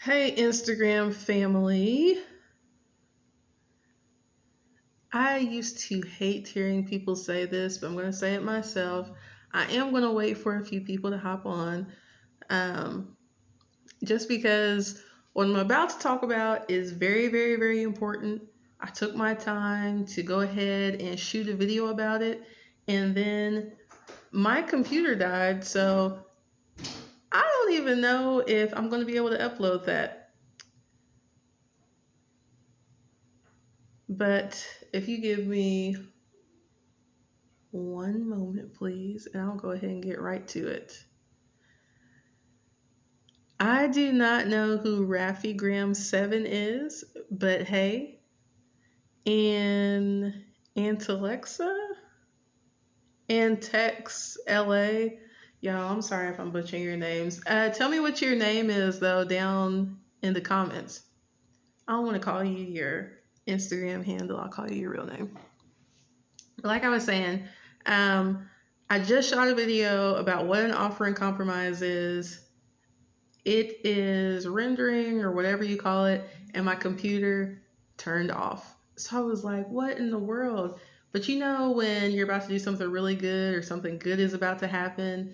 Hey, Instagram family. I used to hate hearing people say this, but I'm going to say it myself. I am going to wait for a few people to hop on um, just because what I'm about to talk about is very, very, very important. I took my time to go ahead and shoot a video about it, and then my computer died, so I don't even know if I'm going to be able to upload that. But if you give me one moment, please, and I'll go ahead and get right to it. I do not know who Rafi Graham 7 is, but hey, and Antalexa and Tex LA. Y'all, I'm sorry if I'm butchering your names. Tell me what your name is though down in the comments. I don't want to call you your Instagram handle. I'll call you your real name. Like I was saying, um, I just shot a video about what an offering compromise is. It is rendering or whatever you call it, and my computer turned off. So I was like, what in the world? But you know, when you're about to do something really good or something good is about to happen,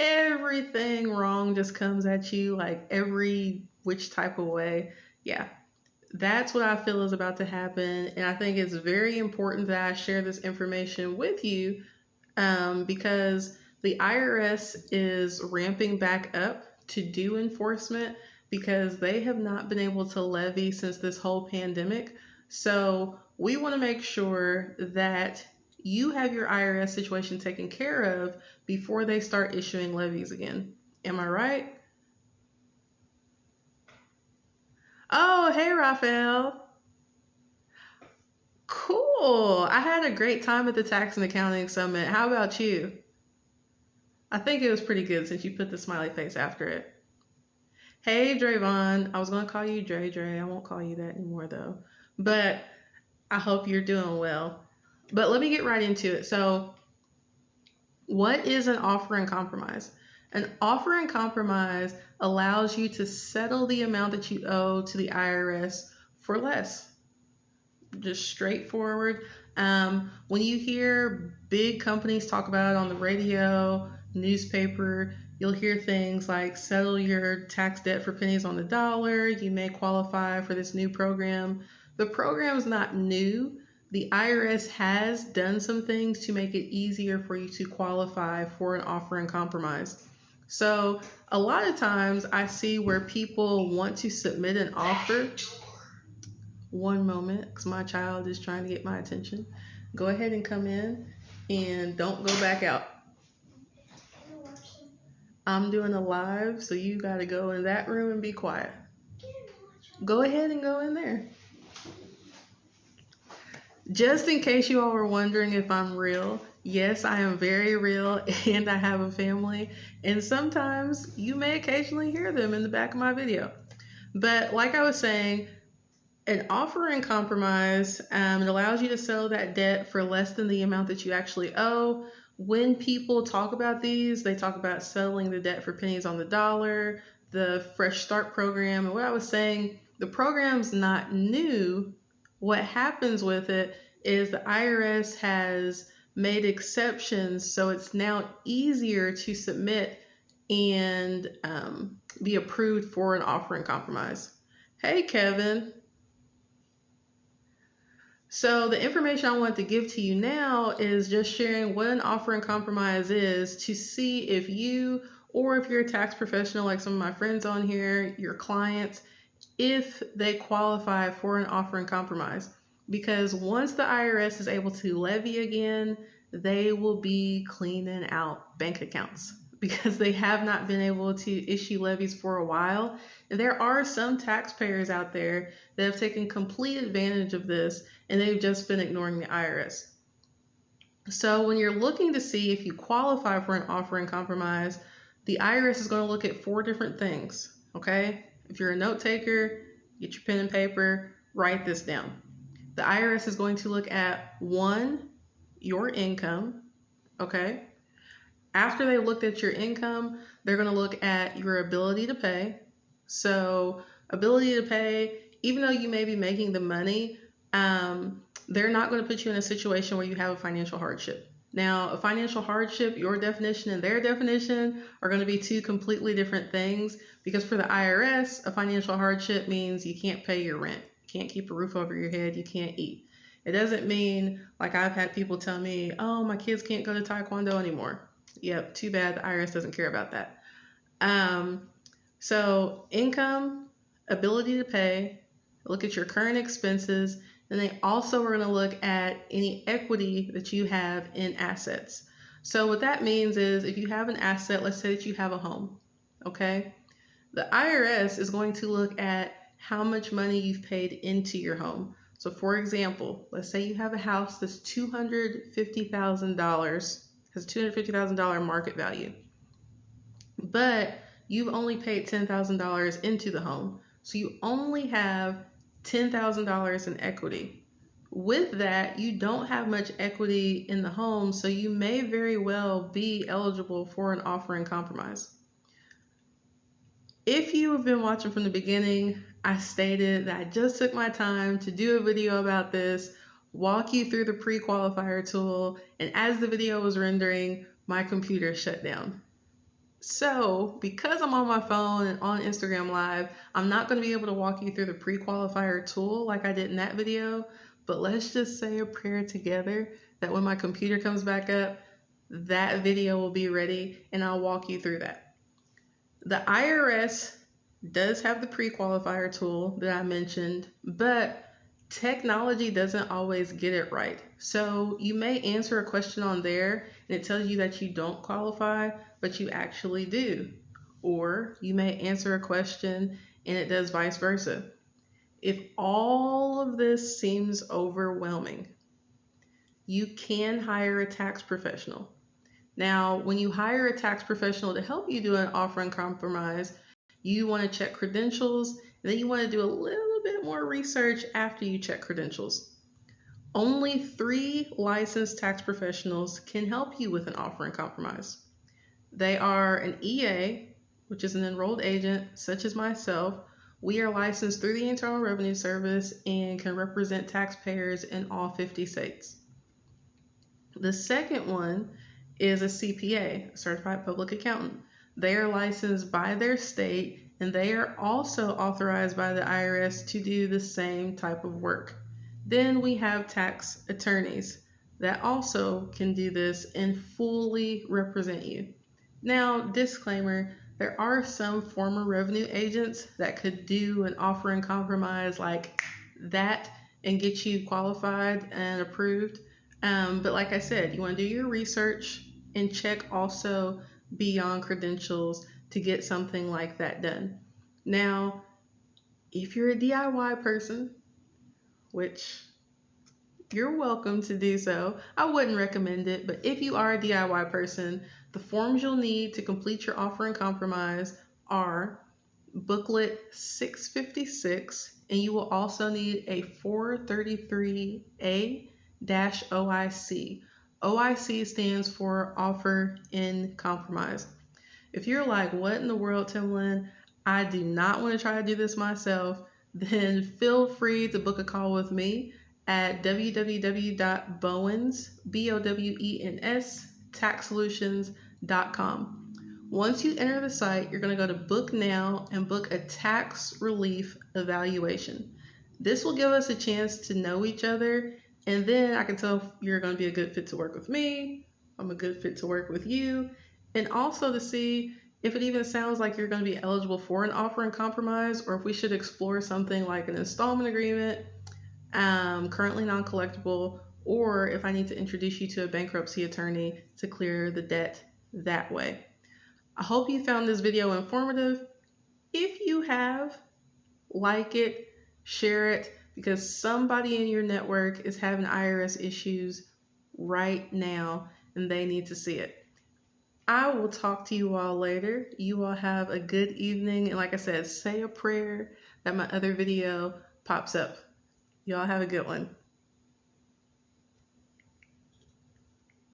everything wrong just comes at you, like every which type of way. Yeah, that's what I feel is about to happen. And I think it's very important that I share this information with you because the IRS is ramping back up to do enforcement because they have not been able to levy since this whole pandemic. So we want to make sure that you have your IRS situation taken care of before they start issuing levies again. Am I right? Oh, hey, Raphael. Cool. I had a great time at the Tax and Accounting Summit. How about you? I think it was pretty good since you put the smiley face after it. Hey, Drayvon. I was going to call you Dre. I won't call you that anymore, though. But I hope you're doing well. But let me get right into it. So, what is an offer in compromise? An offer in compromise allows you to settle the amount that you owe to the IRS for less. Just straightforward. When you hear big companies talk about it on the radio, newspaper, you'll hear things like settle your tax debt for pennies on the dollar. You may qualify for this new program. The program is not new. The IRS has done some things to make it easier for you to qualify for an offer in compromise. So, a lot of times I see where people want to submit an offer. One moment, because my child is trying to get my attention. Go ahead and come in and don't go back out. I'm doing a live, so you got to go in that room and be quiet. Go ahead and go in there. Just in case you all were wondering if I'm real, yes, I am very real and I have a family. And sometimes you may occasionally hear them in the back of my video. But like I was saying, an offer in compromise, it allows you to settle that debt for less than the amount that you actually owe. When people talk about these, they talk about settling the debt for pennies on the dollar, the Fresh Start program. And what I was saying, the program's not new. What happens with it is the IRS has made exceptions, so it's now easier to submit and be approved for an offer in compromise. Hey, Kevin. So the information I want to give to you now is just sharing what an offer in compromise is to see if you, or if you're a tax professional like some of my friends on here, your clients, if they qualify for an offer in compromise. Because once the IRS is able to levy again, they will be cleaning out bank accounts because they have not been able to issue levies for a while. And there are some taxpayers out there that have taken complete advantage of this and they've just been ignoring the IRS. So when you're looking to see if you qualify for an offer in compromise, the IRS is going to look at 4 different things, okay? If you're a note taker, get your pen and paper, write this down. The IRS is going to look at 1, your income, okay? After they looked at your income, they're going to look at your ability to pay. So Ability to pay, even though you may be making the money, they're not going to put you in a situation where you have a financial hardship. Now, a financial hardship, your definition and their definition are going to be two completely different things, because for the IRS, a financial hardship means you can't pay your rent, you can't keep a roof over your head, you can't eat. It doesn't mean, like I've had people tell me, oh, my kids can't go to Taekwondo anymore. Yep, too bad the IRS doesn't care about that. So income, ability to pay, look at your current expenses, and they also are going to look at any equity that you have in assets. So what that means is if you have an asset, let's say that you have a home, okay? The IRS is going to look at how much money you've paid into your home. So for example, let's say you have a house that's $250,000, has $250,000 market value, but you've only paid $10,000 into the home. So you only have $10,000 in equity. With that, you don't have much equity in the home, so you may very well be eligible for an offer in compromise. If you have been watching from the beginning, I stated that I just took my time to do a video about this, walk you through the pre-qualifier tool, and as the video was rendering, my computer shut down. So because I'm on my phone and on Instagram Live, I'm not going to be able to walk you through the pre-qualifier tool like I did in that video, but let's just say a prayer together that when my computer comes back up, that video will be ready and I'll walk you through that. The IRS does have the pre-qualifier tool that I mentioned, but technology doesn't always get it right. So you may answer a question on there and it tells you that you don't qualify, but you actually do. Or you may answer a question and it does vice versa. If all of this seems overwhelming, you can hire a tax professional. Now, when you hire a tax professional to help you do an offer in compromise, you want to check credentials, and then you want to do a little bit more research after you check credentials. Only 3 licensed tax professionals can help you with an offer in compromise. They are an EA, which is an enrolled agent, such as myself. We are licensed through the Internal Revenue Service and can represent taxpayers in all 50 states. The second one is a CPA, a Certified Public Accountant. They are licensed by their state and they are also authorized by the IRS to do the same type of work. Then we have tax attorneys that also can do this and fully represent you. Now, disclaimer, there are some former revenue agents that could do an offer in compromise like that and get you qualified and approved. But like I said, you want to do your research and check also beyond credentials to get something like that done. Now, if you're a DIY person, which you're welcome to do so, I wouldn't recommend it, but if you are a DIY person, the forms you'll need to complete your offer in compromise are booklet 656, and you will also need a 433A-OIC. OIC stands for Offer in Compromise. If you're like, what in the world, Timalyn? I do not want to try to do this myself, then feel free to book a call with me at www.bowens, B-O-W-E-N-S, taxsolutions.com. Once you enter the site, you're going to go to Book Now and book a tax relief evaluation. This will give us a chance to know each other, and then I can tell if you're going to be a good fit to work with me, I'm a good fit to work with you, and also to see if it even sounds like you're going to be eligible for an offer in compromise, or if we should explore something like an installment agreement, currently non-collectible, or if I need to introduce you to a bankruptcy attorney to clear the debt that way. I hope you found this video informative. If you have, like it, share it, because somebody in your network is having IRS issues right now and they need to see it. I will talk to you all later. You all have a good evening. And like I said, say a prayer that my other video pops up. Y'all have a good one.